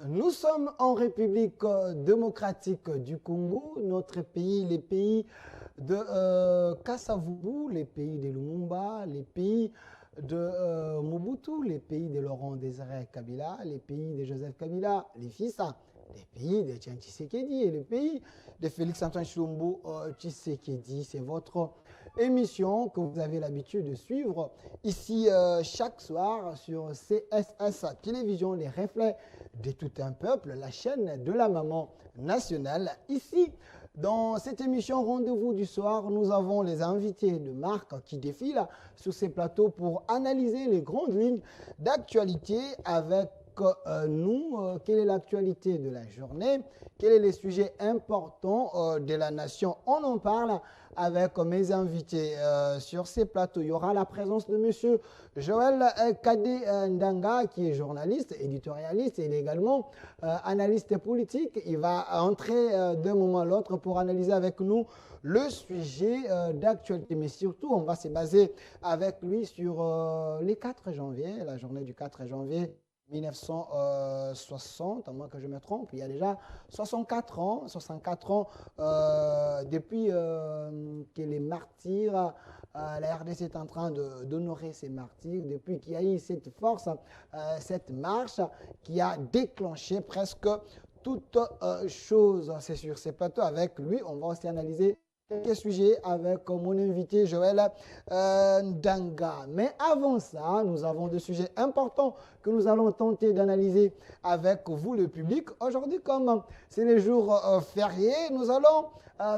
Nous sommes en République démocratique du Congo, notre pays, les pays de Kasavubu, les pays de Lumumba, les pays de Mobutu, les pays de Laurent Désiré Kabila, les pays de Joseph Kabila, les fils, les pays de Tian Tshisekedi et les pays de Félix-Antoine Tshilombo Tshisekedi. C'est votre émission que vous avez l'habitude de suivre ici chaque soir sur CSS Télévision, les reflets de tout un peuple, la chaîne de la maman nationale. Ici, dans cette émission Rendez-vous du soir, nous avons les invités de marque qui défilent sur ces plateaux pour analyser les grandes lignes d'actualité avec nous. Quelle est l'actualité de la journée? Quels sont les sujets importants de la nation? On en parle avec mes invités sur ces plateaux. Il y aura la présence de M. Joël Kadé Ndanga, qui est journaliste, éditorialiste et également analyste politique. Il va entrer d'un moment à l'autre pour analyser avec nous le sujet d'actualité. Mais surtout, on va se baser avec lui sur les 4 janvier, la journée du 4 janvier 1960, à moins que je me trompe, il y a déjà 64 ans depuis que les martyrs, la RDC est en train d'honorer ces martyrs, depuis qu'il y a eu cette force, cette marche qui a déclenché presque toute chose. C'est sur ces plateaux avec lui, on va aussi analyser quelques sujets avec mon invité Joël Ndanga. Mais avant ça, nous avons des sujets importants que nous allons tenter d'analyser avec vous, le public. Aujourd'hui, comme c'est les jours fériés, nous allons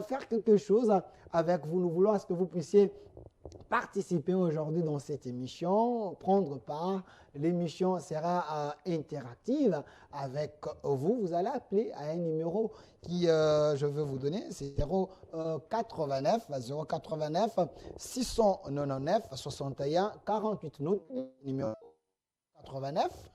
faire quelque chose avec vous. Nous voulons à ce que vous puissiez participer aujourd'hui dans cette émission, prendre part. L'émission sera interactive avec vous. Vous allez appeler à un numéro qui, je vais vous donner, c'est 089 699 61 48. Notre numéro 89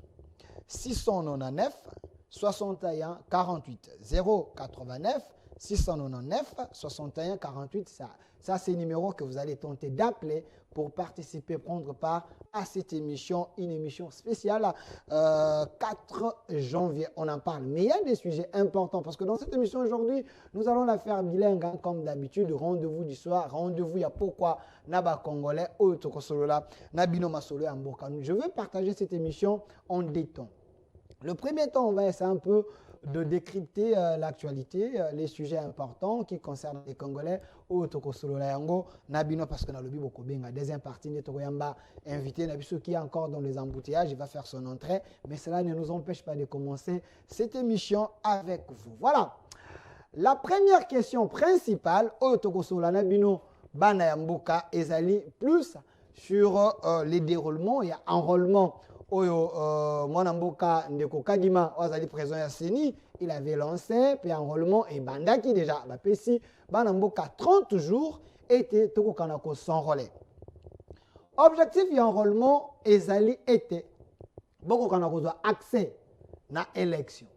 699 61 48. 089 699 61 48. Ça, c'est le numéro que vous allez tenter d'appeler pour participer, prendre part à cette émission, une émission spéciale 4 janvier. On en parle, mais il y a des sujets importants parce que dans cette émission aujourd'hui, nous allons la faire bilingue, hein, comme d'habitude. Rendez-vous du soir, rendez-vous, il y a pourquoi Naba Congolais, Otokosolola, Nabino Masolo Amboka. Je veux partager cette émission en 2 temps. Le premier temps, on va essayer un peu de décrypter l'actualité, les sujets importants qui concernent les Congolais. Au Tokosolola Yango, Nabino, parce que dans le Bibo Benga, deuxième partie, Netokoyamba, invité Nabiso qui est encore dans les embouteillages, il va faire son entrée, mais cela ne nous empêche pas de commencer cette émission avec vous. Voilà. La première question principale, au Tokosolola Nabino, Bana Yamboka, Ezali, plus sur les déroulements, il y a enrôlement. Oyo Mwanamboka Ndeko Kadima Ozali président ya Seni, il avait lancé puis enrôlement et bandaki déjà la PSI Banamboka 30 jours était toko kanako s'enrôler. Objectif y enrôlement ezali était boko kanako doit accès na élection.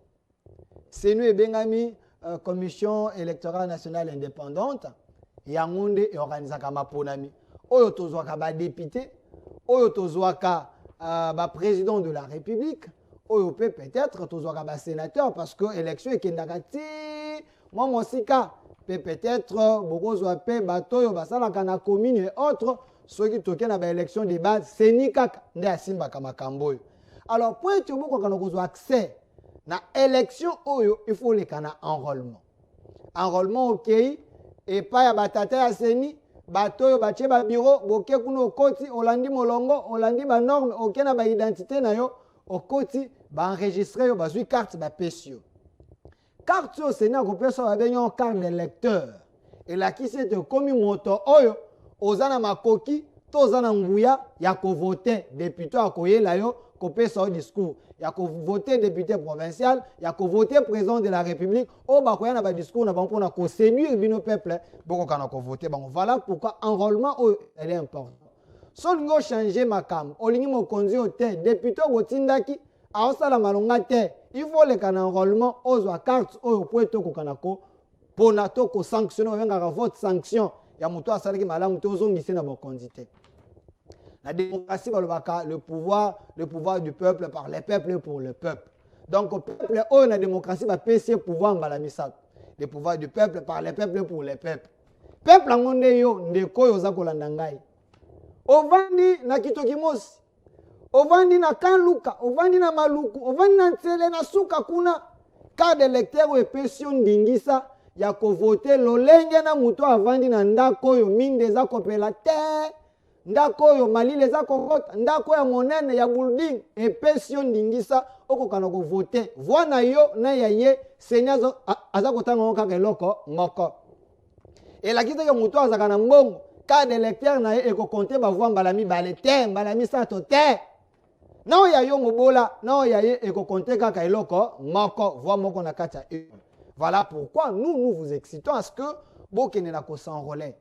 Senu et Bengami commission électorale nationale indépendante yangonde et organisaka maponami oyo tozwaka ba député oyo tozwaka président de la République, ou peut-être un sénateur parce que l'élection est kendakati. Moi, mon sika, peut-être beaucoup de paix, bateau, basalaka na commune et autres, ceux qui toquent na élection de base, c'est nikak ne asimba kamakambo. Alors, pour être beaucoup qu'on a accès na élection, il faut les kana enrôlement. Enrôlement, ok, et pas ya batata ya seni. Bato bache ba bureau boke kuno okoti olandi molongo olandi ba norme okena ba identité na yo okoti ba enregistrer yo bazui carte ba pesio carte yo sena ko pesa ba benyo carte d'électeur et la qui c'est comme moto oyo ozana makoki to ozana nguya ya ko voter député akoyela yo ko pesa au discours ya ko voter député provincial ya ko voter président de la République o ba koya na ba discours na ba mpona ko séduire bino peuple boko kana ko voter bango. Voilà pourquoi enrôlement elle est important. Solingo changer makam olingi mokonzi ote député botindaki aosala malonga te, il faut le kana enrôlement ozwa carte oyo po etoko kanako pona to ko sanctionner venga vote sanction ya muto asalaki malamu to zongisi na bokonzi te. La démocratie, le pouvoir du peuple par les peuples et pour le peuple. Donc, le peuple, oh, la démocratie va passer pouvoir mbalamisa. Le pouvoir du peuple par les peuples pour les peuples. Peuple en monde yo ndeko yo za kolanda ngai. Ovandi na kitoki mosi. Ovandi na kanluka, ovandi na maluku, ovandi na ntsele na suka kuna. Carte d'électeur ou epesio ndingisa ya kovote lolenge na muto avandi na ndako yo minde za kopela te. Ndako yo malile za kokota, ndako ya monene ya building epesio ndingisa okokana kovote. Voana yo na ya ye senya aza kotanga kaka eloko moko. Et la kite ke muto azaka na mbongo, carte d'électeur na ye ekokonte ba voix mbalami bale te, mbalami sato te. Na oya yo mobola, na oya ye ekokonte kaka eloko moko, voix moko na kati ya e. Voilà pourquoi nous vous excitons à ce que bokene na ko s'enrôler.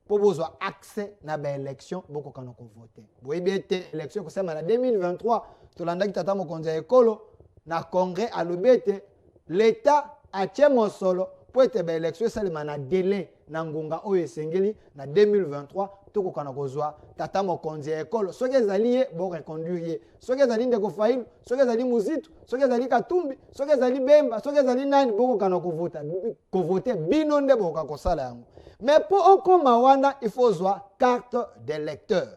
Pour vous avoir accès à l'élection, beaucoup de gens voter. Vous voyez bien l'élection que c'est en 2023, tout le monde qui tata mokonzi ekolo na congrès à l'obété, l'État a tient mon solo pour être l'élection c'est le mana délai na ngonga oyo esengeli na 2023 tout ko kana kozwa tata mokonzi ekolo soki ezali bon reconduire soki ezali ndeko faïl soki ezali muzitu soki ezali katumbi soki ezali bemba soki ezali nani boko kana ko voter bino nde boka kosala yango. Mais pour okoma wana il faut avoir carte d'électeur.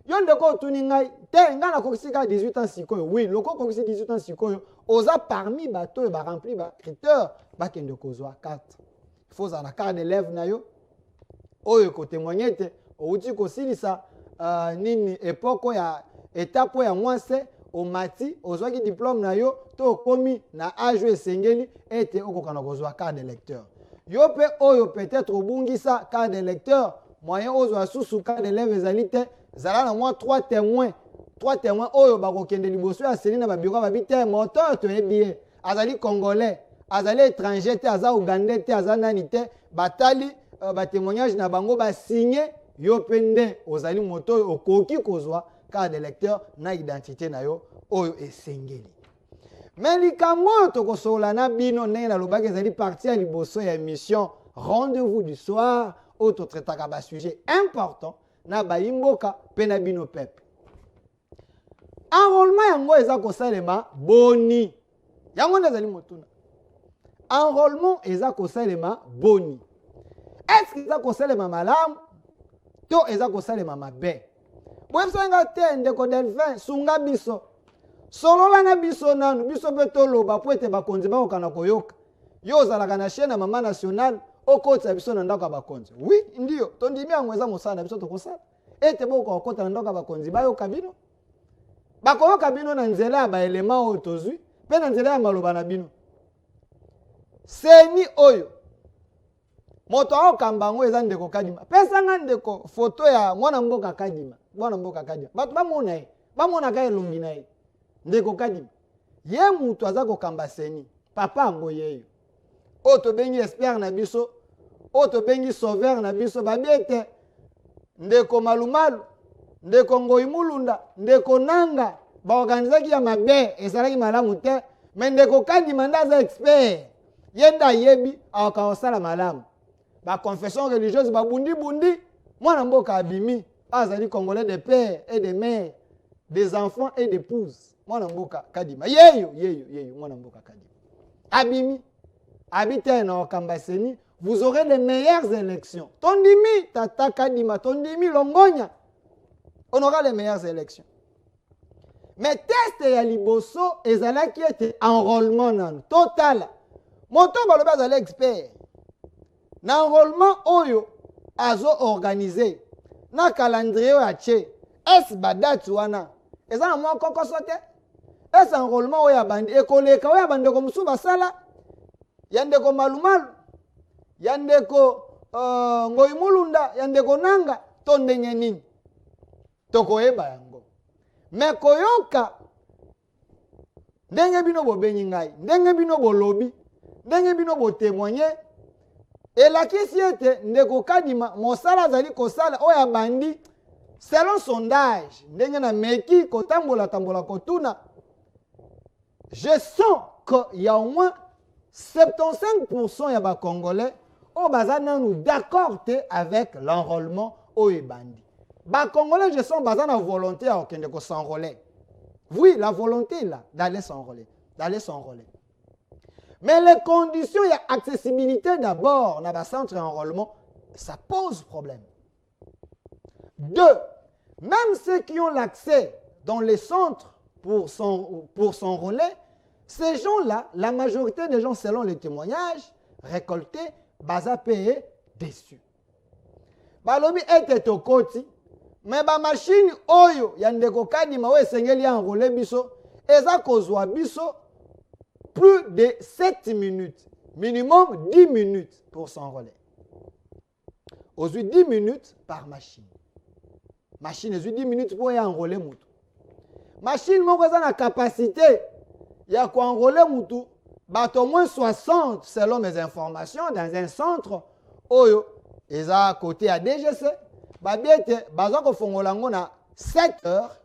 Yon de ko tuningai te ngana ko sika 18 ans sikoyo. Oui, loko ko 18 ans sikoyo oza parmi bato ba rempli ba critère ba kende ko zwa carte. Il faut avoir carte d'élève na yo. Oyo ko témoigner te outi ko silisa nini époque ya étape ya mwase o mati ozwaki diplôme na yo to komi na âge esengeli ete okokana ko zwa carte d'électeur. Yo pe oyo peut-être obungisa carte d'électeur moyen ozwa susu carte d'élève ezalite zala na moi 3 témoins oyo bakokende liboso ya seni na babiro babite moteur to ebie azali congolais azali étranger te aza ougandais te aza nani te batali ba témoignage na bango ba signé yo pende ozali moto okoki kozwa carte d'électeur na identité na yo oyo esengeli. Mais likambo tokosola na bino ndenge na lobaki ezali partie ya liboso ya émission rendez-vous du soir auto traitaka ba sujet important na bayimboka pe na bino peuple. Enrôlement yango eza kosalema boni. Yango ndezali motuna. Enrôlement eza kosalema boni. Est-ce que eza kosalema malamu to eza kosalema mabe? Boyebisenga te ndeko Delphin sunga biso. Solola na biso nanu biso pe toloba po ete bakonzi bakokana koyoka. Yo ozalaka na chaîne ya mama nationale okotisa biso na ndako ya bakonzi. Oui, ndio tondimi yango eza mosala na biso tokosala. Ete bokokota na ndako ya bakonzi bayoka bino. Bakoyoka bino na nzela ya baelema oyo tozwi pe na nzela ya maloba na bino. Seni oyo moto akokamba yango eza ndeko Kadima. Pesanga ndeko foto ya mwana mboka Kadima. Mwana mboka Kadima. Bato bamona ye. Bamonaka elongi na ye. Ndeko Kadima. Ye mutu aza kokamba seni. Papa yango yeyo. Oyo tobengi expert na biso. Oyo tobengi sauveur na biso. Babiete ndeko Malumalu. Ndeko Ngoi Mulunda. Ndeko Nanga. Baorganizaki ya mabe. Esalaki malamu te. Mais ndeko Kadima ndaza expert. Yenda yebi awakawasala malamu. Ba confession religieuse bundi mwana mboka abimi azali congolais de père et de mère des enfants et d'épouses mwana mboka Kadima yeyo mwana mboka Kadima abimi habite na okambaseni vous aurez les meilleures élections tondimi tata Kadima tondimi Longonya on aura les meilleures élections. Mais test ya liboso ezalaki ete enrôlement nan total moto baloba azali expert. Na enrôlement oyo azo organisé na calendrier ya tche es badatu wana eza na mwa kokoso te es enrôlement oyo abandi ekoleka oyo abandi ko musu basala yandeko Malumalu yandeko Ngoi Mulunda yandeko Nanga to ndenge nini tokoyeba yango me koyoka ndenge bino bobenyi ngai ndenge bino bolobi ndenge bino botémoigner elakisi ete ndeko Kadima mosala azali kosala oyo abandi selon sondage ndenge na meki kotambola kotuna je sens qu'il y a au moins 75% ya ba congolais oyo baza nanu d'accord te avec l'enrôlement oyo ebandi. Ba congolais je sens baza na volonté ya okende ko s'enrôler. Oui, la volonté là d'aller s'enrôler. d'aller s'enrôler. Mais les conditions, il y a accessibilité d'abord dans le centre d'enrôlement, ça pose problème. 2, même ceux qui ont l'accès dans les centres pour s'enrôler, ces gens-là, la majorité des gens, selon les témoignages récoltés, baza payé déçus. Balobi ete tokoti, mais ba machine oyo ya ndeko kadima we sengeli enrôler biso, eza kozwa biso plus de 7 minutes, minimum 10 minutes pour s'enrôler. Aujourd'hui 10 minutes par machine. Machine est 10 minutes pour y enrôler moutou. Machine moko eza na capacité ya ko enrôler moutou, bato au moins 60 selon mes informations dans un centre oyo eza à côté à DGC. Babiete baza ko fongola ngo na 7 heures.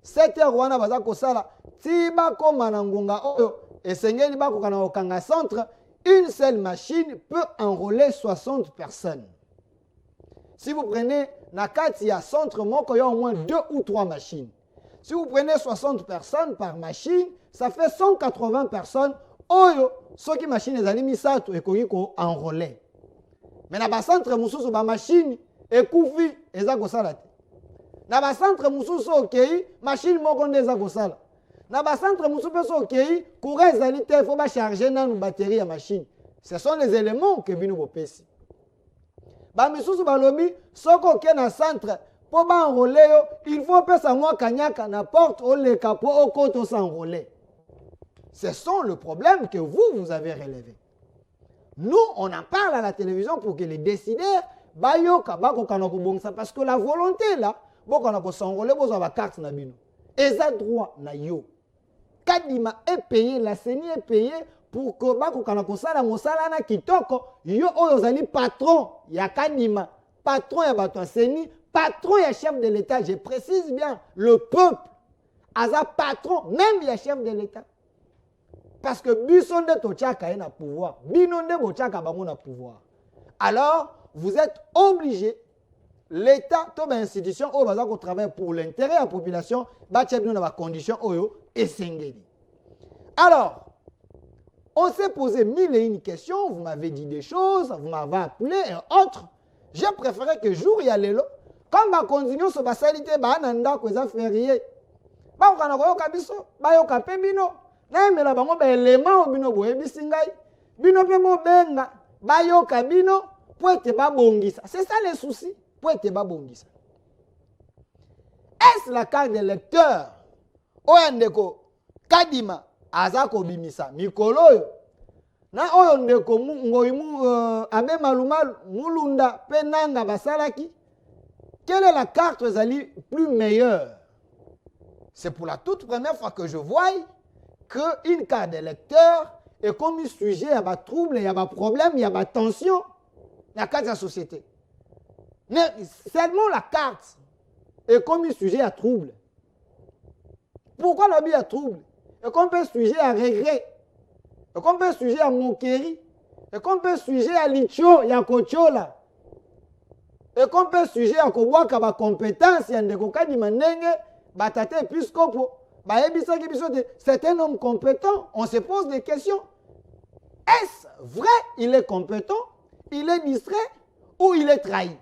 7 heures wana baza ko sala ti ba koma na ngonga oyo esengeli ba ko kana okanga centre, une seule machine peut enrôler 60 personnes. Si vous prenez na kati ya centre moko, il y a au moins 2 ou 3 machines. Si vous prenez 60 personnes par machine, ça fait 180 personnes. Oyo, ce qui machine les alimi sato et ko enrôler. Mais na ba centre mususu ba machine et koufi eza ko sala. Na ba centre mususu okei, machine moko ndeza ko sala. Na ba centre mususu okei, courant ezali te, faut ba charger na batterie ya machine. Ce sont les éléments que binu bopesi. Ba misusu balobi soko ke na centre pour ba enrôler yo, il faut pesa mwa kanyaka na porte au le capot au koto s'enrôler. Ce sont le problème que vous avez relevé. Nous, on en parle à la télévision pour que les décideurs bayoka bako kanako bongsa parce que la volonté là, boko kanako s'enrôler bozo ba carte na bino. Eza droit na yo. Kadima est payé, la CENI est payée pour que bako kanako sala mosala na kitoko, yo oyo zali patron ya Kadima, patron ya bato CENI, patron ya chef de l'État, je précise bien, le peuple aza patron même ya chef de l'État. Parce que bisonde tochaka na pouvoir, binonde bochaka bango na pouvoir. Alors, vous êtes obligé, l'État, toute institution, au bazar qu'on travaille pour l'intérêt de la population, bachebino na condition oyo et sengeli. Alors, on s'est posé 1001 questions, vous m'avez dit des choses, vous m'avez appelé et autres. J'ai préféré que jour y a lelo, quand ma continuons sur la salité, ba nanda ko za férié. Ba kana ko kabiso, ba yo kapé bino. Na mela bango ba élément bino boye bisingai. Bino pe mo benga, ba yo kabino pour être ba bongisa. C'est ça le souci, pour être ba bongisa. Est-ce la carte de lecteur? Oyandeko Kadima azako bimisa mikolo yo. Na oyo ndeko ngoyimu abe malumalu mulunda penanga basalaki. Quelle est la carte ezali plus meilleure? C'est pour la toute première fois que je vois qu'une carte de lecteur est comme sujet à des troubles, il y a des problèmes, il y a des tensions dans la carte de la société. Mais seulement la carte est comme sujet à trouble. Pourquoi la vie à trouble? Et qu'on peut sujet à regret, et qu'on peut sujet à moquerie, et qu'on peut sujet à licho, ya kochola, et qu'on peut sujet à kobwaka ba compétence, ya ndeko kadima ndenge, batate episcopo, ba ebisa ki biso de, c'est un homme compétent, on se pose des questions. Est-ce vrai, il est compétent, il est distrait, ou il est trahi?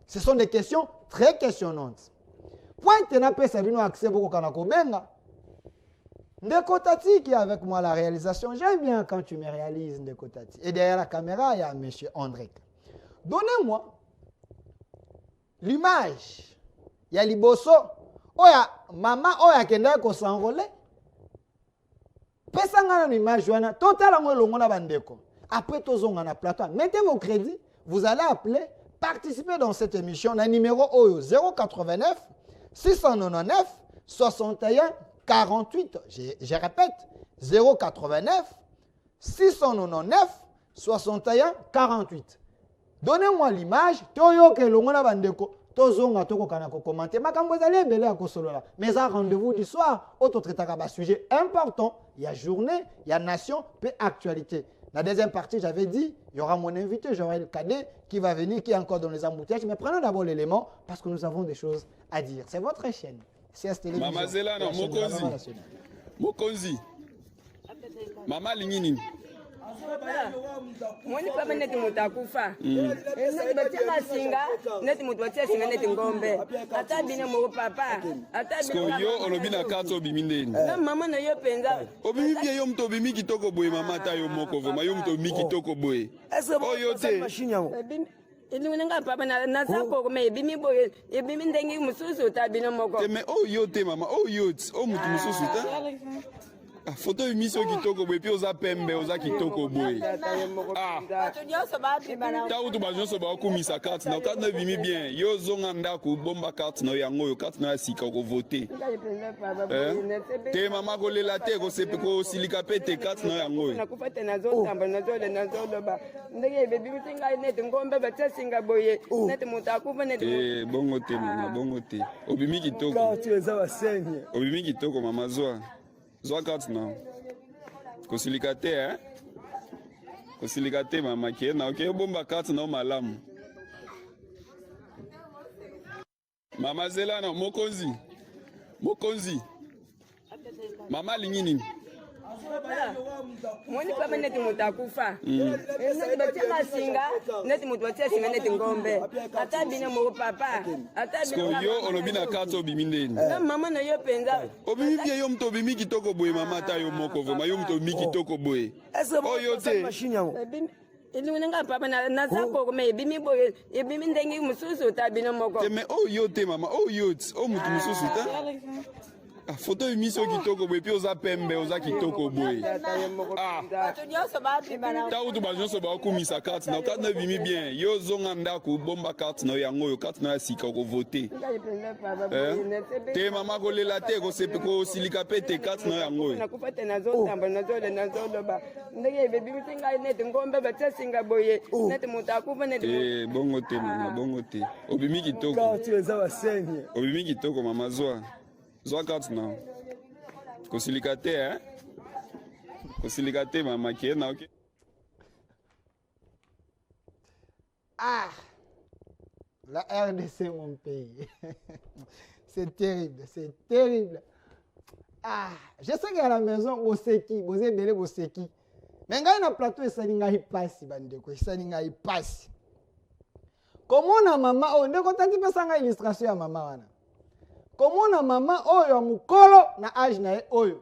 Ce sont des questions très questionnantes. Point tenape sabino accès beaucoup kanako benga. Ndeko Tati qui est avec moi à la réalisation, j'aime bien quand tu me réalises, Ndeko Tati. Et derrière la caméra, il y a M. André. Donnez-moi l'image. Il y a Liboso. Oh, il y a maman, oh, il y a quelqu'un qui s'enrôle. Pesanga l'image, Joana. Totalement, l'ongona bandeko. Après, tozonga na plateau. Mettez vos crédits. Vous allez appeler, participer dans cette émission. Le numéro 089 699 61 48, je répète, 089 699 61 48. Donnez-moi l'image, toyo ke longona bandeko, tozonga toko kanako commenter. Makambo ezali ebele ya kosolola. Mais un rendez-vous du soir, autre traitaka ba sujet important, il y a journée, il y a nation, puis actualité. La deuxième partie, j'avais dit, il y aura mon invité, Joël Cadet, qui va venir, qui est encore dans les embouteillages. Mais prenons d'abord l'élément, parce que nous avons des choses à dire. C'est votre chaîne. CS Télévision. Mama Zelana, Mokonzi. Mama lingini. Mwani papa neti mutakufa. Neti batia singa, neti mutuatia singa neti ngombe. Ata bine mo papa. Ata bine. Sko yo olobina kato bimindeni. Na mama na yo penza. Obimi bia yo mto bimi kitoko boy mama ta yo moko vema yo mto bimi kitoko boy. Oh yo te. Ilinga papa na sako me bimi boy e bimi ndengi mususu ta bine moko. Te me oh yo te mama oh yo oh mutu mususu ta. Ah, photo émission kitoko boy, puis oza pembe, oza kitoko boy. Ah, ta utu bajon so ba ko misa carte na carte na bimi bien. Yo zonga ndako bomba carte na yango yo carte na sika ko voter. Te mama ko lela te ko se ko silika pete carte na yango. Na kufata na zo tamba na zo ba. Ndenge bebi singa net ngombe ba singa boye. Net mutakufa net. Bongo te mama, bongo te. Obimi kitoko. Ka tu eza ba senye. Obimi kitoko mama zoa. Zoa carte na. Kosilika te hein. Kosilika te mama ke na okay bomba carte na malamu. Mama Zelana mokonzi. Mokonzi. Mama lingini. Mwani papa neti mutakufa. Neti batia singa, neti mutuatia singa neti ngombe. Ata bine mo papa. Ata bine. Sko yo olobina kato bimindeni. Na mama na yo penza. Obimi bia yo mto bimi kitoko boy mama ta yo moko vema yo mto bimi kitoko boy. Oh yo te. Ilinga papa na sako me bimi boy e bimi ndengi mususu ta bine moko. Te me oh yo te mama oh yo oh mutu mususu ta. Ah, photo émission kitoko boy, puis oza pembe, oza kitoko boy. Ah, ta utu bajon so ba ko misa carte na carte na bimi bien. Yo zonga ndako bomba carte na yango yo carte na sika ko voter. Te mama ko lela te ko se ko silika pete carte na yango. Na kufata na zo tamba na zo ba. Ndenge bebi singa net ngombe ba singa boye. Net mutakufa net. Bongo te mama, bongo te. Obimi kitoko. Ka tu eza ba senye. Obimi kitoko mama zoa. Zoa carte na. Kosilika te hein. Kosilika te mama ke na okay. Ah, la RDC mon pays. C'est terrible, c'est terrible. Ah, je sais qu'à la maison vous avez belé vous seki. Mais quand na plateau ça n'inga passe bandeko, ça n'inga passe. Comment na mama oh ndeko tati pesa nga illustration ya mama wana. Komona mama oyo mukolo na age na ye oyo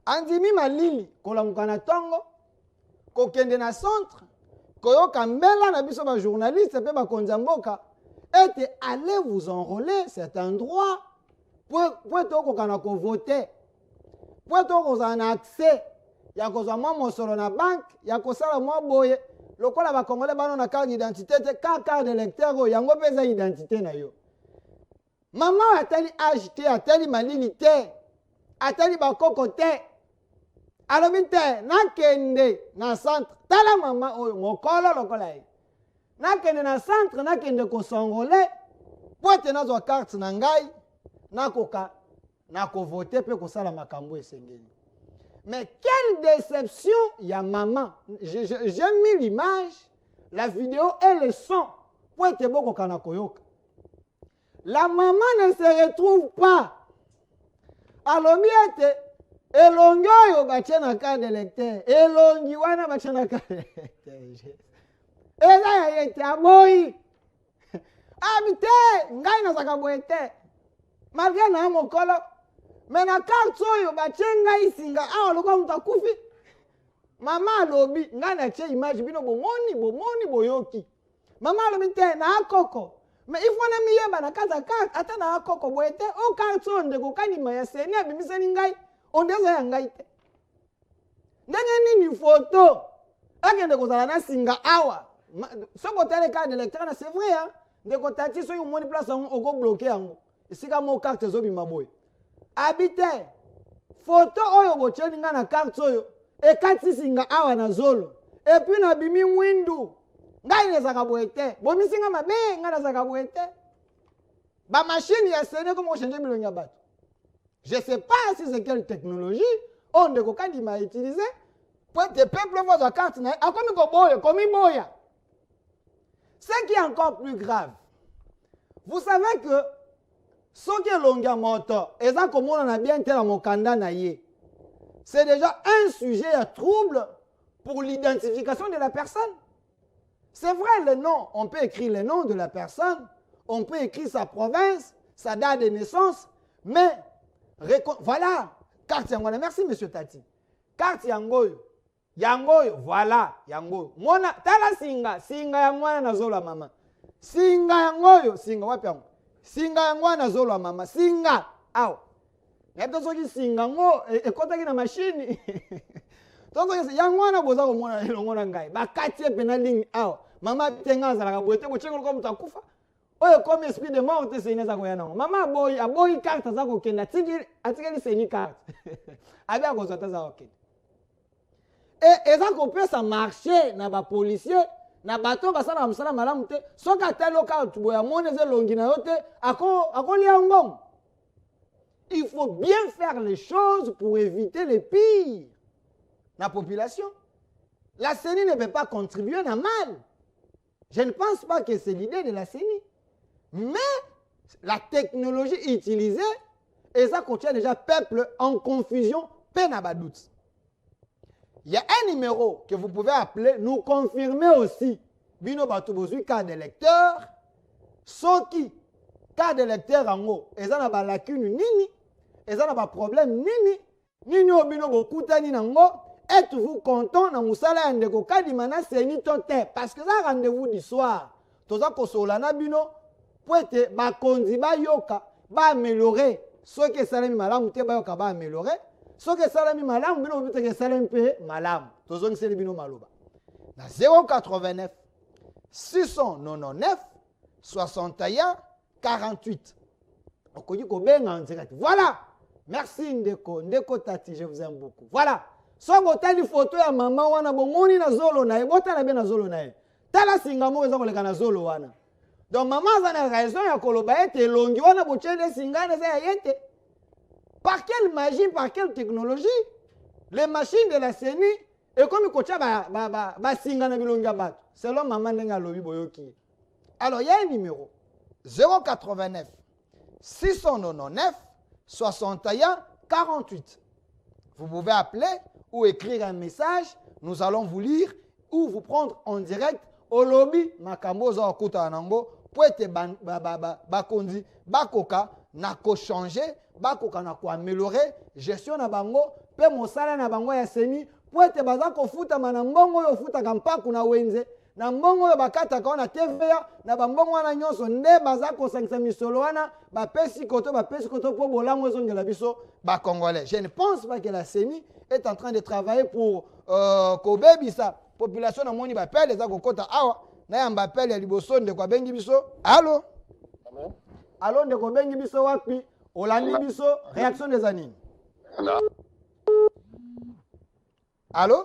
andimi malili kolamuka na tongo kokende na centre koyoka mbela na biso ba journaliste pe bakonzi ya mboka ete allez vous enrôler cet endroit po tokoka na kovote po tokozala na accès ya kozwa mwa mosolo na banke ya kosala mwa boye lokola bakongole bano na carte d'identité te carte d'électeur oyo yango mpe eza identité na yo. Maman atali âge te, atali malili te, atali bakoko te. Alobi te, nakende na centre. Tala mama oyo, mokolo lokola ye. Nakende na centre, nakende kosongole. Po ete nazwa carte na ngai, nakoka, nakovote pe kosala makambo esengeli. Mais quelle déception ya maman. J'ai mis l'image, la vidéo et le son. Po ete bokoka na koyoka. La maman ne se retrouve pas. Alobi ete elongi oyo batie na carte d'électeur. Elongi wana batie na carte d'électeur. Eza ya ete aboyi. Abi te, ngai nazaka boye te. Malgré na mokolo. Mais na carte oyo batie ngai singa awa lokola mutu akufi. Mama alobi, ngai natie image bino bomoni boyoki. Mama alobi te na akoko. Mais il faut na miyeba na kaza carte ata na akoko boye te o carte so ndeko kanima ya seni abimisani ngai ondeza ya ngai te. Ndenge nini photo akende kozala na singa awa soko tele carte d'électeur na c'est vrai hein ndeko tati so yomoni place oko bloquer yango esika mo carte zo bima boye habite photo oyo bocheni nga na carte oyo ekati singa awa na zolo et puis na bimi mwindu ngai nezaka boye te bomisinga mabe ngai nazaka boye te ba machine ya sene comme changer bilongi ya bato. Je sais pas si c'est quelle technologie on de kokandi ma utiliser pour que peuple voit la carte na akomi ko boya komi boya. Ce qui est encore plus grave, vous savez que ce qui est longa moto eza komona na bien te la mokanda na ye. c'est déjà un sujet à trouble pour l'identification de la personne. C'est vrai, le nom, on peut écrire le nom de la personne, on peut écrire sa province, sa date de naissance, mais voilà, carte yangoyo. Merci, monsieur Tati. Carte yangoyo. Yangoyo, voilà, yangoyo. Mona, tala singa yangoyo na zolo mama. Singa yangoyo, singa wapi yango. Singa yangoyo na zolo mama, singa. Aw. Neto soki singa ngo ekotaki na machine. Tongo yangoyo na boza ko mona elongo na ngai. Ba katie penalini aw. Mama tenga zalaka boete ko chengo ko mutakufa. Oyo comme esprit de mort te senya za ko yana. Mama aboyi carte za ko kenda atikeli seni carte. Abi akozota za ko kenda. Et ça qu'on peut ça marcher na ba policier na bato basala musala malamu te soka telo ka tuboya moneze longi na yote ako liangong. Il faut bien faire les choses pour éviter le pire. La population, la CENI ne peut pas contribuer à mal. Je ne pense pas que c'est l'idée de la CENI. Mais la technologie utilisée, et ça contient déjà peuple en confusion, peine à doute. Il y a un numéro que vous pouvez appeler, nous confirmer aussi. Bino Batoubouzui, cas d'électeur, Soki, cas d'électeur en haut, et ça n'a pas lacune nini, et ça n'a pas problème nini obino bokutani nango, êtes-vous content na musala ndeko kadimana seni tote, parce que ça rendez-vous du soir, toza kosolana bino, poete bakonzi ba yoka, ba améliorer, ce que salami malamu te ba yoka ba améliorer, ce que salami malamu bino bite que salami pe malamu, tozongi seli bino maloba. Na 089 699 61 48. Okoki ko benga en direct. Voilà. Merci Ndeko Tati, je vous aime beaucoup. Voilà. So botali photo ya maman wana bomoni na zolo na ye, botala bien na zolo na ye. Tala singa mo eza koleka na zolo wana. Donc maman za na raison ya koloba ete longi wana bochende singane za ya yete. Par quelle magie, par quelle technologie? Les machines de la CENI et comme kocha ba singana bilonga bato. Selon maman ndenga lobi boyoki. Alors il y a un numéro 089 699 61 48. Vous pouvez appeler ou écrire un message, nous allons vous lire ou vous prendre en direct au lobby makambo za okuta nango pour être bakondi bakoka na ko changer bakoka na ko améliorer gestion na bango pe mosala na bango ya CENI pour être baza ko futa manambongo yo futa kampaku na wenze na mbongo yo bakata ka na TVA na bambongo wana nyonso nde baza ko sangisa misolo wana bapesi koto po bolango ezongela biso ba congolais. Je ne pense pas que la CENI est en train de travailler pour kobebisa population na moni bapele za kokota awa na ya mbapele ya liboso nde kwa bengi biso. Allô? Allô nde ko bengi biso wapi? Olandi biso réaction des anines. Allô?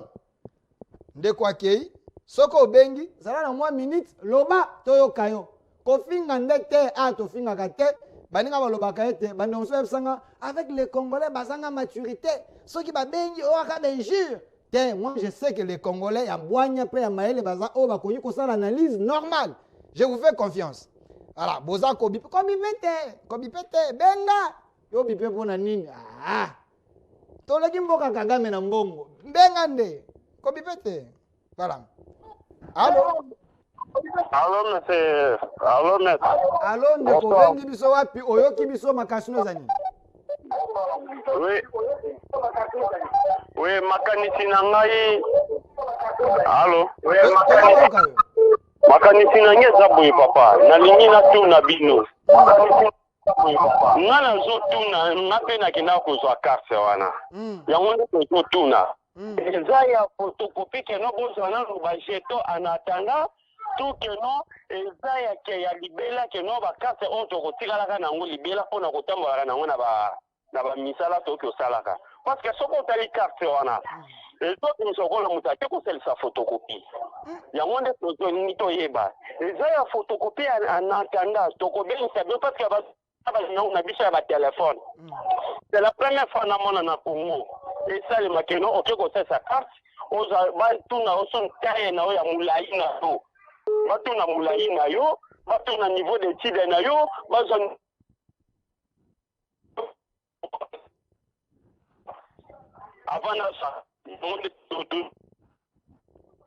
Nde kwa kei soko bengi zala na mwa minute loba toyoka yo kofinga ndete tofinga kate baninga balobaka ete bandonso ebsanga avec les Congolais bazanga maturité soki babengi oaka benjure te. Moi je sais que les Congolais ya bwanya pe ya maele baza o bakoyi kosala analyse normale. Je vous fais confiance. Voilà, boza kobipete benga yo bipe pona nini toleki mboka Kagame na mbongo benga nde kobipete. Voilà. Allô? Allô, monsieur. Allô, maître. Allô, ndeko bengi biso wapi oyoki biso makasino zani? Oui. Oui, makanisi na ngai. Allô? Oui, makanisi na ngai eza boye papa. Nalingi natuna bino. Nga nazotuna nga mpe nakenda kozwa karte wana. Yango nde tozotuna. Eza ya photocopie keno bozwa nano bajeton en attendant tout keno eza ya libela keno bakarte oyo tokotikalaka nango libela mpona kotambolaka nango na bamisala toki osalaka. Parce que soki otali carte wana ezobimisa okola moto ate kosalisa photocopie. Yango nde toningi toyeba. Eza ya photocopie en attendant tokobengisa bio parce que na biso ya batelefone. C'est la première fois namona na Congo. Et ça, le maquillon, ok, c'est sa carte. On va tout na son taille na ya moulaï na yo. Va tout na moulaï na yo. Va tout na niveau d'étude na yo. Va avant ça monde tout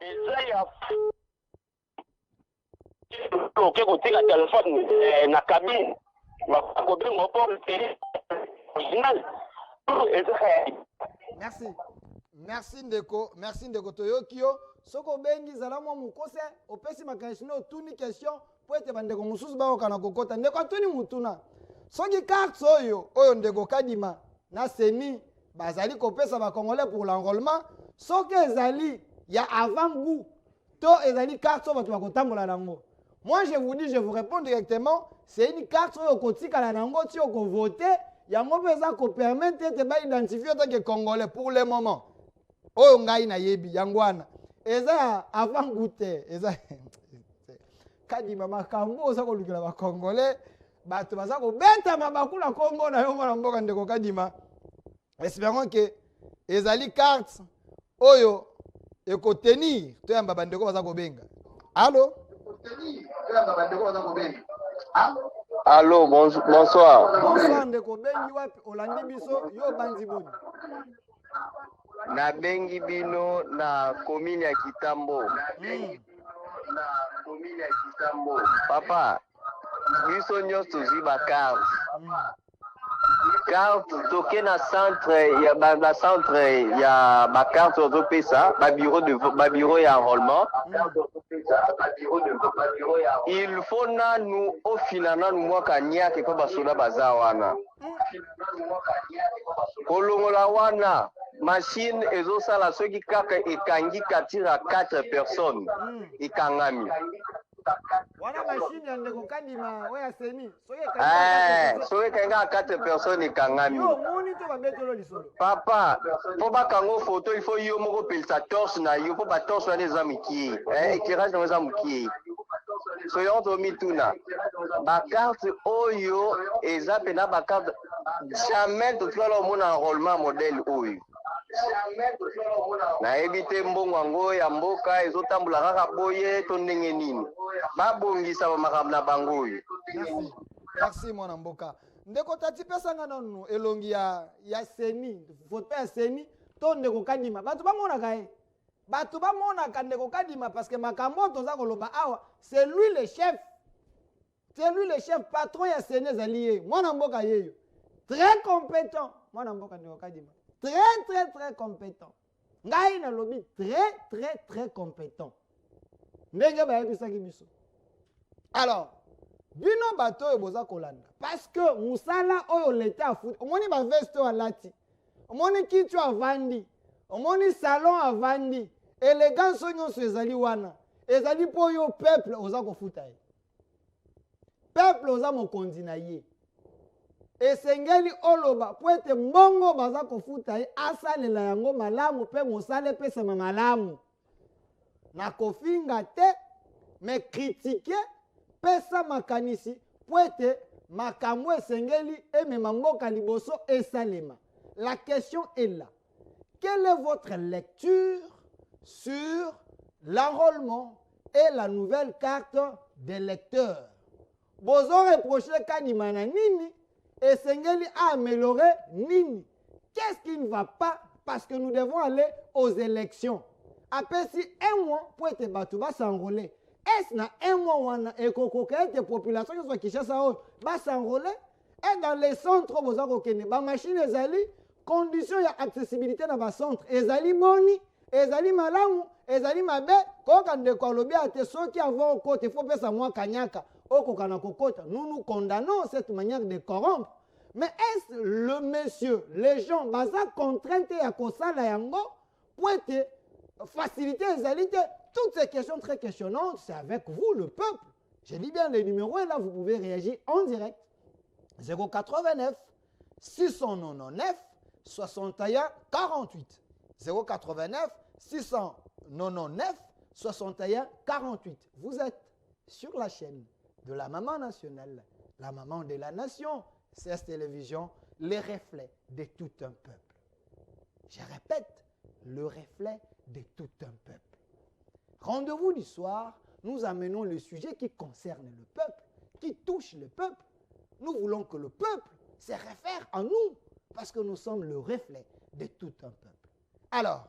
eza ya oke kotika telefone na cabine bakobenga po original merci merci ndeko toyoki yo soki obengi zala mwa mokose opesi makanisi no otuni question po ete bandeko mosusu bakoka na kokota ndeko atuni mutuna soki carte oyo ndeko kadima na seni bazali kopesa bakongolais pour l'enrôlement soki ezali ya avant-goût to ezali carte oyo bato bakotambola nango. Moi je vous dis, je vous réponds directement, c'est une carte oyo kotikala nango ti okovote yango mpe eza kopermettre ete baidentifier otake congolais pour le moment oyo ngai nayebi yango wana eza ya avant-goût te eza kadima makambo oza kolukela bacongolais bato baza kobetama bakula kombo na yo mwana mboka ndeko kadima. Espérons que ezali carte oyo ekotenir toyamba bandeko baza kobenga. Allô? Allô, bonsoir. Bonsoir ndeko bengi wapi olandi biso yo bandi boni. Na bengi bino na commune ya Kitambo. Papa, biso nyonso tozwi bakarte. Carte toke na centre ya bakarte ozopesa babiro ya enrôlement. Il faut nanu ofina nanu mwaka nyake kwa basoda baza wana kolongola wana machine ezosala soki kaka ekangi katira 4 personnes ekangami wana machine ya ndeko kadima oya seni soki ekangi 4 personnes ekangami yo moni to babetelo lisolo papa po bakango photo il faut yo moko pelisa torche na yo po ba torche wana eza mokie éclairage nango eza mokie soyo tomituna bakarte oyo eza pena bakarte jamais totwala omona enrôlement modèle oyo nayebi te mbongo yango ya mboka ezotambola kaka boye to ndenge nini babongisa bamakambo na bango oyo. Merci mwana mboka ndeko tati pesanga nanu elongi ya seni foto ya seni to ndeko kadima bato bamonaka ye bato bamonaka ndeko kadima parce que makambo toza koloba awa c'est lui le chef patron ya seni ezali ye mwana mboka yeyo très compétent mwana mboka ndeko kadima très compétent ngai nalobi très compétent ndenge bayebisaki biso. Alors bino bato oyo boza kolanda parce que musala oyo leta afuti omoni baveste oyo alati omoni kiti avandi omoni salon avandi élégance oyo nyonso ezali wana ezali mpo oyo peuple oza kofuta ye peuple oza mokonzi na ye esengeli oloba po ete mbongo baza kofuta ye asalela yango malamu mpe mosala epesama malamu na kofinga te me kritike pesa makanisi po ete makambo esengeli emema mboka liboso esalema. La question est là. Quelle est votre lecture sur l'enrôlement et la nouvelle carte d'électeur? Bozo reproché Kadima na nini esengeli a amélioré nini? Qu'est-ce qui ne va pas parce que nous devons aller aux élections? Après si un mois pour être battu va s'enrôler. Est-ce na un mois wana ekokoka ete population qui Kinshasa va s'enrôler? Et dans les centres boza kokene ba machine ezali condition ya accessibilité na ba centre ezali boni ezali malamu ezali mabe koka ndeko alobi ate soki avant côté faut pesa mwa kanyaka okoka na kokota. Nous condamnons cette manière de corrompre. Mais est-ce le monsieur, les gens, baza contrainte ya kosala yango pour être faciliter les alités? Toutes ces questions très questionnantes, c'est avec vous, le peuple. Je dis bien les numéros et là, vous pouvez réagir en direct. 089 699 61 48. 089 699 61 48. Vous êtes sur la chaîne de la maman nationale, la maman de la nation, CS Télévision, les reflets de tout un peuple. Je répète, le reflet de tout un peuple. Rendez-vous du soir, nous amenons le sujet qui concerne le peuple, qui touche le peuple. Nous voulons que le peuple se réfère à nous, parce que nous sommes le reflet de tout un peuple. Alors,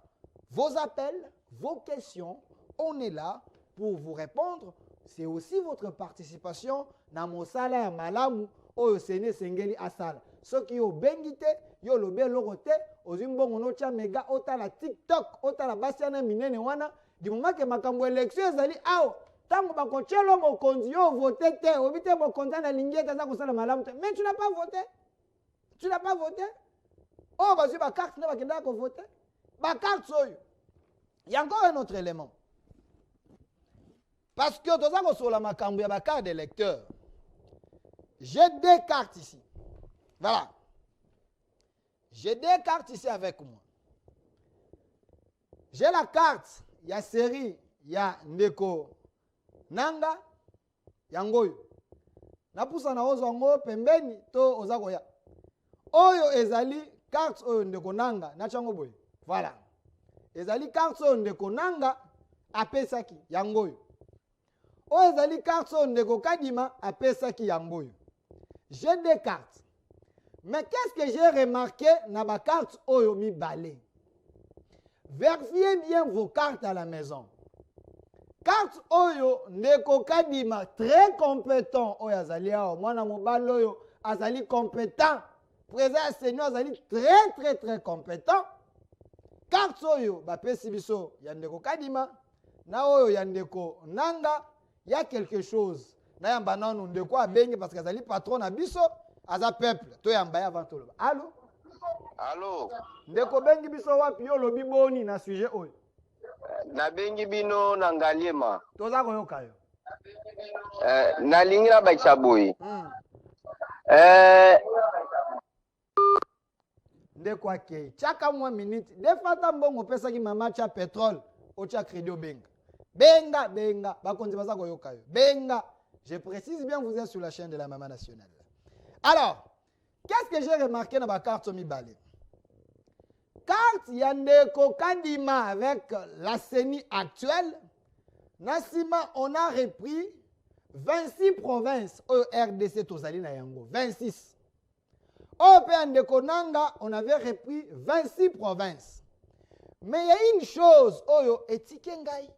vos appels, vos questions, on est là pour vous répondre. C'est aussi votre participation dans mon salaire malamu oyo sene sengeli asala. Ceux qui ont bengité, yo lobe lorote, ozimbongo no tia mega otala TikTok, otala basiana minene wana, di moment que makambo élection ezali awo, tango bakochelo mokonzi yo voté te, obite mokonzi na lingeta za kosala malamu te. Mais tu n'as pas voté. Tu n'as pas voté. Oh, bazui ba carte na bakenda ko voter. Ba carte soyo. Il y a encore un autre élément. Parce que dans un sur la makambo ya ba carte d'électeur. J'ai des cartes ici. Voilà. J'ai des cartes ici avec moi. J'ai la carte, il y a série, il y a Ndeko Nanga, Yangoyo. Na pusa na ozo ngo pembeni to ozakoya. Oyo ezali carte oyo Ndeko Nanga na chango boy. Voilà. Ezali carte oyo Ndeko Nanga apesaki Yangoyo. Oyo ezali carte oyo Ndeko Kadima apesaki Yangoyo. J'ai des cartes. Mais qu'est-ce que j'ai remarqué dans ma carte Oyo mi balé? Vérifiez bien vos cartes à la maison. Carte Oyo Ndeko Kadima très compétent. Oyo azali ao mwana mobali oyo azali compétent. Président Seigneur azali très compétent. Carte Oyo ba pesi biso ya Ndeko Kadima na Oyo ya Ndeko Nanga, il y a quelque chose. Na yamba nanu Ndeko abenge parce que azali patron na biso. Aza peuple, to yamba ya vanto loba. Allô? Allô? Ndeko bengi biso wapi yo lobi boni na sujet oyo? Na bengi bino na ngaliema. Toza koyoka yo. Na lingira ba chaboyi. Ndeko ake. Chaka mwa minute. Defata mbongo pesa ki mama cha pétrole o cha crédit benga. Benga. Bakonzi baza koyoka yo. Benga. Je précise bien, vous êtes sur la chaîne de la Maman Nationale. Alors, qu'est-ce que j'ai remarqué dans ma carte Mibale? Carte Yandeko Kadima avec la CENI actuelle, Nassima, on a repris 26 provinces au RDC Tozali na Yango. 26. Au Yandeko Nanga, on avait repris 26 provinces. Mais il y a une chose, Oyo Etikengai.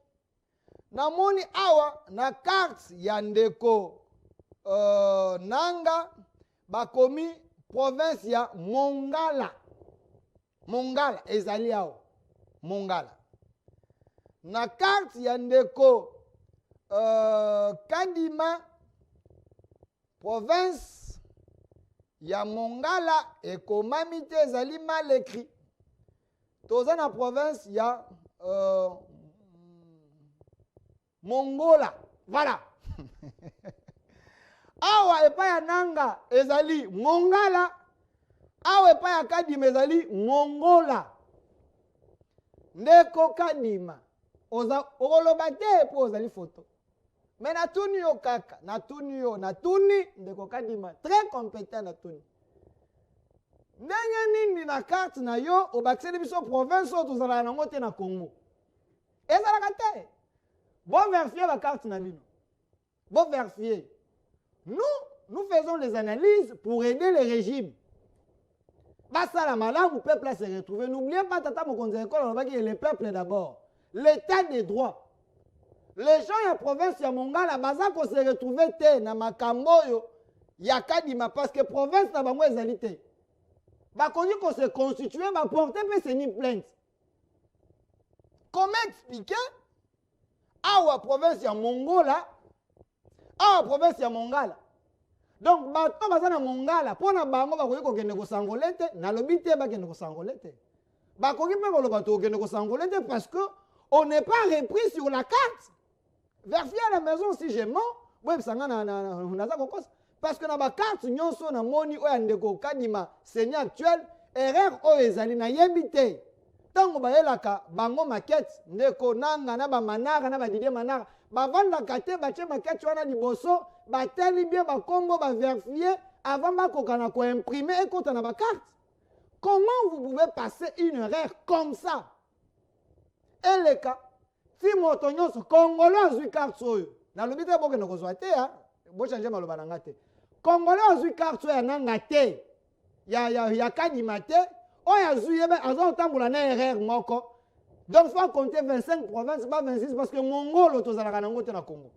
Namoni awa na carte Yandeko Nanga, bakomi province ya Mongala. Mongala ezali ao. Mongala. Na carte ya Ndeko Kadima, province ya Mongala ekomami te ezali mal écrit. Toza na province ya Mongola. Voilà. Awa epa ya Nanga ezali Mongala. Awa epa ya Kadima ezali Mongola. Ndeko Kadima. Oloba te po ozali photo. Mais natuni yo kaka. Natuni Ndeko Kadima. Très compétent natuni. Ndenge nini na carte na yo obakiseli biso province o tozala nango te na Congo. Ezalaka te. Bon vérifier la carte na bino. Bon vérifier. Nous faisons les analyses pour aider le régime. Basta la malade, le peuple se retrouver. N'oubliez pas, Tata Mokonzi Ekolo, le peuple d'abord. L'état des droits. Les gens de la province de Mongala, baza ko se retrouver te na makambo yo ya Kadima parce que province na bango ezalité. Ba konji ko se constituer, ba porter pe se ni plainte. Comment expliquer awa province ya Mongola, awa province ya Mongala. Donc bato baza na Mongala pona bango bakoki kokende kosangole te, nalobi te bakende kosangole te. Bakoki pe koloba to kokende kosangole te parce que on n'est pas repris sur la carte. Vérifiez à la maison si j'ai mort, ouais sanga na kokos parce que na ba carte nyonso na moni oya Ndeko Kadima Seigneur actuel erreur o ezali na yebite. Tango bayelaka bango maquette Ndeko Nanga na ba manara na ba Didier Manara bavanda kate bache maquette wana liboso bateli bien ba kombo ba vérifier avant bakokana ko imprimer et compte na ba carte. Comment vous pouvez passer une erreur comme ça? Et le cas si moto nyonso congolais azui carte oyo na lobi te bokende kozwa te ha bo changer maloba nanga te congolais azui carte oyo nanga te ya Kadima te Oya Zuyebe, Azon Tamboula na erreur moko. Donc, il faut compter 25 provinces, pas 26, parce que Mongolo, tous à la Congo.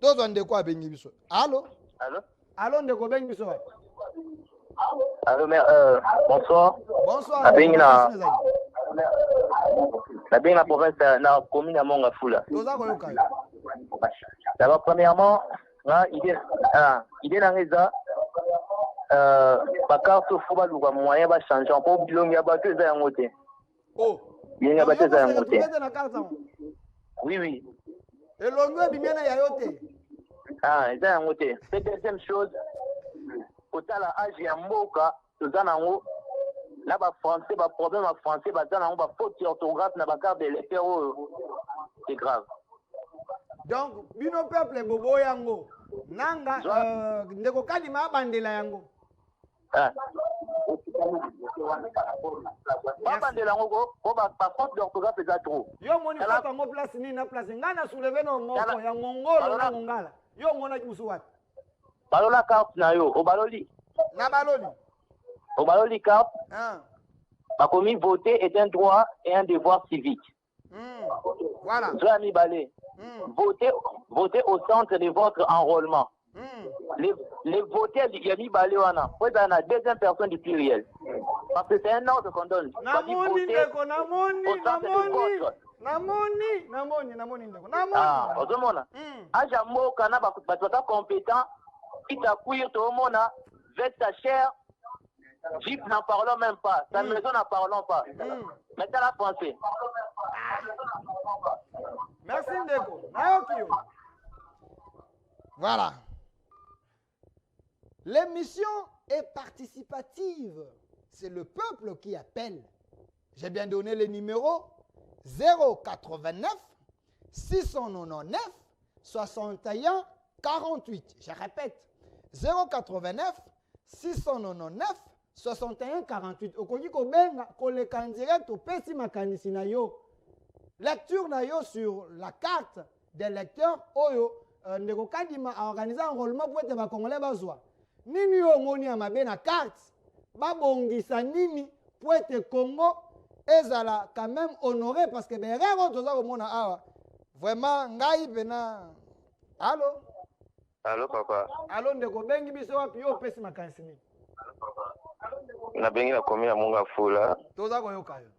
Tous on de quoi bengi biso. Allô? Allô? Allô, de quoi bengi biso? Allô, mais bonsoir. Bonsoir. La province, la commune à Mongafula. D'abord, premièrement, idée dans les bakar so faut baluka moyen ba changer pour bilongi abato za yangote. Oh. Bien abato za yangote. Oui oui. Et l'ongo bimena ya yote. Ah, za yangote. C'est deuxième chose. Otala âge ya mboka tozana ngo là ba français ba problème à français ba zana ngo ba faute orthographe na ba carte de lecteur c'est grave. Donc bino peuple bobo yango nanga ndeko kadima bandela yango. Babandela ngo ko ba faute d'orthographe eza trop. Yo moni faute ngo place ni na place ngana soulever no moko ya ngongolo na ngala. Yo ngona kibusu wapi? Balola carte na yo, o baloli. Na baloli. O baloli carte. Ah. Bakomi voter est un droit et un devoir civique. Voilà. Zoami balé. Votez au centre de votre enrôlement. Les voteurs, il y a mis balé wana. Faut dans la deuxième personne du pluriel. Parce que c'est un ordre qu'on donne. Namoni ndeko, namoni. Ah, ozomona. Aja moka na batota compétent. Ita kuir to mona, veste ta chair. Jeep n'en parlons même pas. Ta maison n'en parlons pas. Mettez la pensée. Merci Ndeko. Voilà. L'émission est participative. C'est le peuple qui appelle. J'ai bien donné les numéros 089 699 61 48. Je répète. 089 699 61 48. Okoki kobenga koleka en direct au pesi makanisi na yo. Lecture na yo sur la carte des lecteurs oyo ndeko kadima a organisé un enrôlement pour être ba congolais bazwa. Nini yo moni ya mabe na carte ba bongisa nini pour être Congo ezala quand même honoré parce que berero toza komona awa. Vraiment ngai bena. Allô? Allô papa. Allô ndeko bengi biso wapi yo pesi makanisi ni. Na bengi na komi na monga fula. Toza koyoka yo.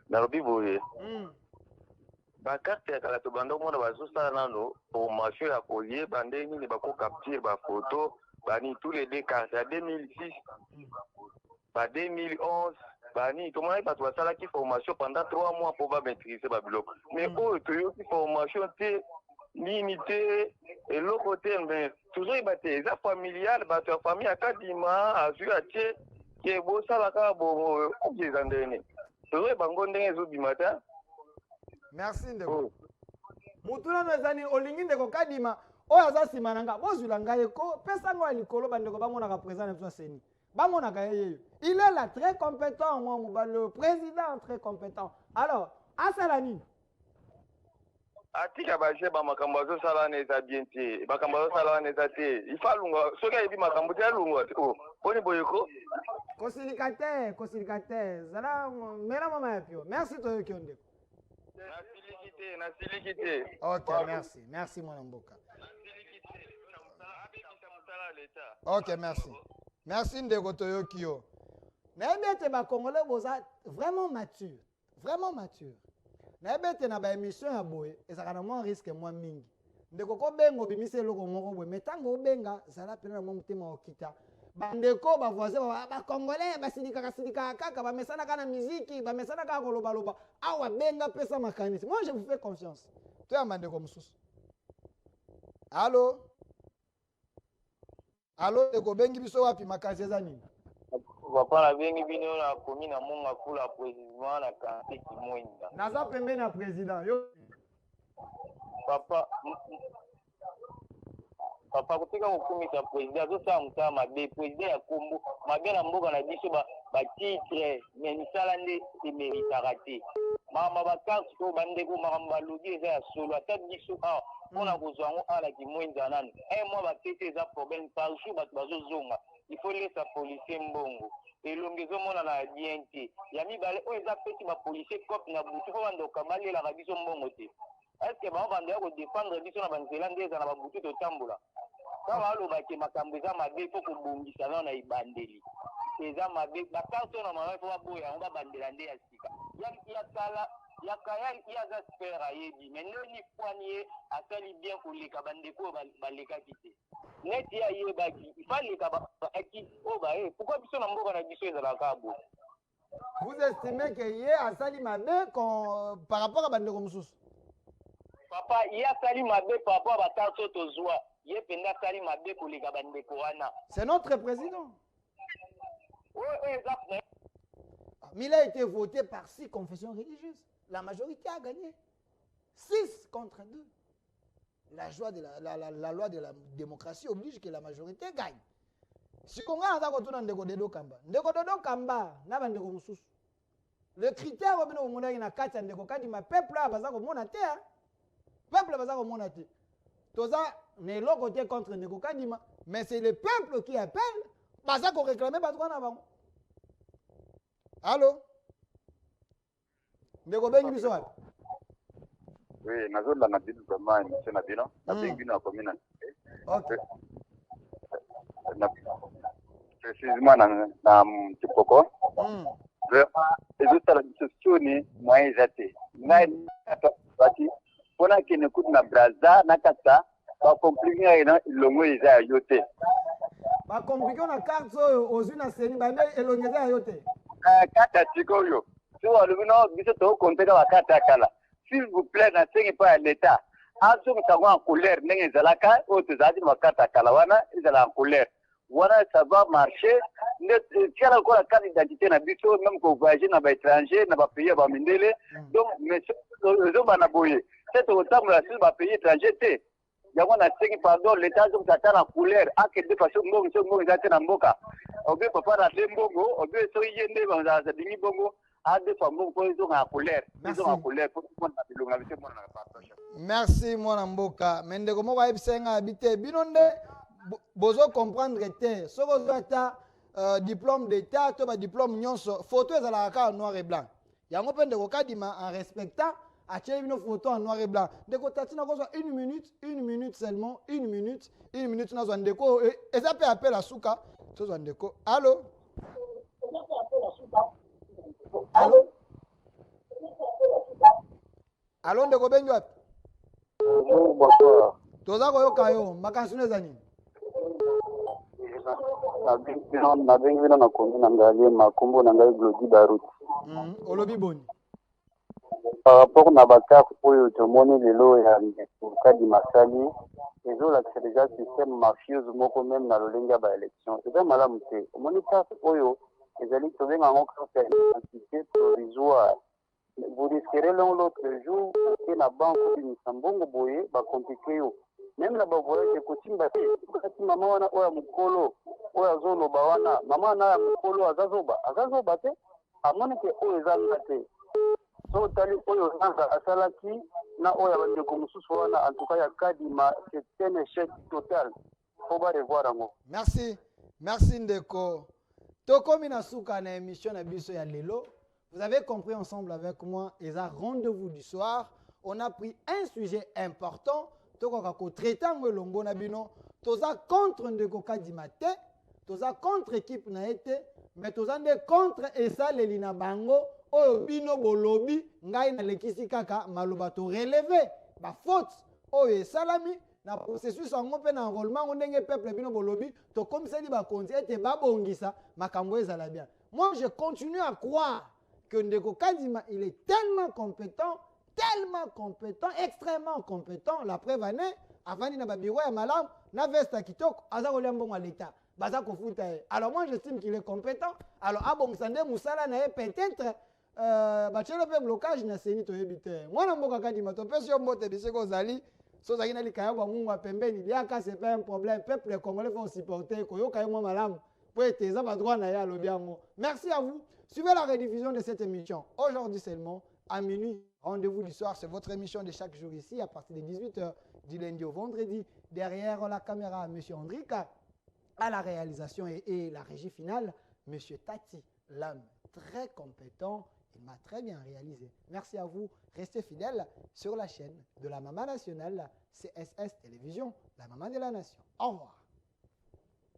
Nalobi boye. Bakarte ya kala to bando mona bazosala nano formation ya kolie bande nini bako capture ba photo bani tous les deux cartes ya 2006 ba 2011 bani to mona bato basala ki formation pendant 3 mois pour ba maîtriser ba bloc mais oh to yo ki formation te nini te et l'autre côté mais toujours ibate za familial ba to famille akadima azu atie ke bo sala ka bo ojezandene toujours bango ndenge zo bimata. Merci ndeko. Mutuna no ezani olingi ndeko kadima oyo aza sima nanga bozula ngai ko pesa ngo likolo bandeko bamona ka président na seni. Bamona ka yeyo. Il est là très compétent moi le président très compétent. Alors, asala nini? Atika baje ba makambo zo sala na eza bien te. Makambo zo sala na eza te. Ifa lunga soki ebi makambo te lunga to. Boni boyeko. Kosilikate. Zala mera mama yapio. Merci to yoki ndeko. Na silikite. Ok, merci. Merci mon mboka. Ok, merci. Merci ndeko toyoki yo. Naebete ba Congolais boza vraiment mature. Vraiment mature. Naebete na ba émission ya boye, ezaka na moins risque moins mingi. Ndeko ko bengo bimise loko moko boye, metango obenga zala pena na motema okita. Bandeko ba voisin ba Congolais ba sidika kaka ba mesana kana musique, ba mesana kaka koloba loba. Awa benga pesa makanisi. Moi je vous fais confiance. Toi bandeko mususu. Allô? Allô ndeko bengi biso wapi makanisi za nini? Papa la bengi bino na komi na monga kula président na kanti kimoinda. Naza pembeni na président yo. Papa kutika kukumisa président zo sa mutama mabe président ya Kombo mabe na mboka na biso ba titre mais misala nde se méritera te. Mama bakarte ko bandeko makamba lobi eza ya solo ata biso a pona kozwa ngo ala ki mwenza nani moi batete eza problème par jour bato bazozonga il faut laisser policier mbongo elongi ezomonana ya bien te ya mibale oyo eza peti bapolisier cope na butu mpo bandoka balelaka biso mbongo te estce bango bandoya kodefendre biso na banzela nde eza na babutu totambola kaka balobake makambo eza mabe mpo kobongisa nao na ebandeli eza mabe bakarte oyo na mama mpo baboya yango babandela nde ya sika ya kala ya kaya ya aza spere ayebi me ndeni fwani ye asali bien koleka bandeko oyo balekaki te neti ayebaki baleka baaki oyo baye pourkoi biso na mboka na biso ezalaka boye. Vous estimez que ye asali mabe par rapport à bandeko mosusu? Papa ye asali mabe par rapport à bakarte oyo tozwa ye mpenza asali mabe koleka bandeko wana. C'est notre président. Oui, Mais il a été voté par 6 confessions religieuses. La majorité a gagné. 6 contre 2. La loi de la démocratie oblige que la majorité gagne. Si on a un Ndeko Dodo Kamba, Ndeko Dodo Kamba, le critère le peuple a besoin de monter. Peuple a besoin de monter. Tout ça, n'est l'autre côté contre Ndeko Kadima, mais c'est le peuple qui appelle. Baza qu'on réclamait pas droit avant. Allô? Ndeko Bengi biso wapi? Oui, nazola na bino vraiment émission na bino. Na bengi na commune. OK. Précisément na Tipoko. Ezotala biso soni moyen zate. Ngai bati pona kene kutu na Brazza na kata ba compliquer ina ilongo eza yote. Ba compliquer na carte ozu na seni ba elongeza yote. Kata tikoyo. Si on le biso to compter ba kata kala. S'il vous plaît, na sengi pa l'État. Azo mtango en colère nenge zalaka o tezadi ba kata kala wana izala en colère. Voilà, ça va marcher. Tiens encore la carte d'identité na biso même ko voyager na ba étranger na ba pays ba mindele. Donc mais zo bana boye. C'est au temps la sur ba pays étranger té. Yango na sengi pardon l'État zo tata na colère a que de façon mbongo zate na mboka. Obe papa na lembogo, obe so yende ba za dingi bongo. Merci mon amboka. Mendeko moko ayebisenga habité binonde bozo comprendre te. Soko zata diplôme d'état to ba diplôme nyonso photo ezalaka en noir et blanc. Yango pe ndeko kadima en respectant atie bino photo en noir et blanc. Ndeko tatina ko 1 minute seulement, 1 minute na zo ndeko eza pe appel à souka. To zo ndeko. Allô? Allô? Allô Ndeko Bengi wapi? Bonsoir. Toza koyoka yo, makansi neza nini? Na bengi bino na kombi na ngali makombo na ngai Glodi Baruti. Olobi boni. Par rapport na bakarte oyo tomoni lelo ya Kadi Masali, ezolakisa déjà système mafieux moko même na lolenga ba élection. Eza malamu te. Omoni carte oyo ezali tobenga ngo carte d'identité provisoire. Vous risquerez l'autre jour que la banque du Sambongo boye va compliquer. Même la voyage de Kotimba, si maman wana oya mukolo oya zolo bawana maman na mukolo azazoba te amone ke oyo ezala te. So tali oyo nanga asalaki na oya bandeko mususu wana en tout cas ya Kadima c'est un échec total. Faut pas revoir ngo. Merci Ndeko. Tokomi na suka na émission na biso ya lelo. Vous avez compris ensemble avec moi, et ça rendez-vous du soir. On a pris un sujet important. Tokoka ko traitant longo na bino. Toza contre Ndeko Kadima te. Toza contre équipe na été. Mais toza nde contre esa lelina bango. Oyo bino bolobi. Ngai na lekisi kaka maloba to relever. Ba faute. Oyo esalami. Na processus ango pe na enrôlement. Ndenge peuple bino bolobi. To comme ça li ba konti ete ba bongisa. Makambo ezala bien. Moi je continue à croire que Ndeko Kadima, il est tellement compétent, extrêmement compétent. La preuve en est, avant de biro ya malam, na veste kitoko, aza ko liambongo à l'état. Baza ko futa. Alors moi j'estime qu'il est compétent. Alors abongisande musala na peut-être bachelo pe blocage na seni to yebite. Mwana mboka Kadima to pesi yo mbote biseko zali. So zaki na likaya kwa mungu wa pembeni, liaka c'est pas un problème. Peuple congolais faut supporter ko yo kayo malam. Pour être ça va droit na ya lobiango. Merci à vous. Suivez la rediffusion de cette émission aujourd'hui seulement à minuit. Rendez-vous du soir, c'est votre émission de chaque jour ici, à partir de 18h, du lundi au vendredi. Derrière la caméra, M. Andrika, à la réalisation et la régie finale, M. Tati, l'homme très compétent. Il m'a très bien réalisé. Merci à vous. Restez fidèles sur la chaîne de la Maman Nationale, CSS Télévision, la Maman de la Nation. Au revoir.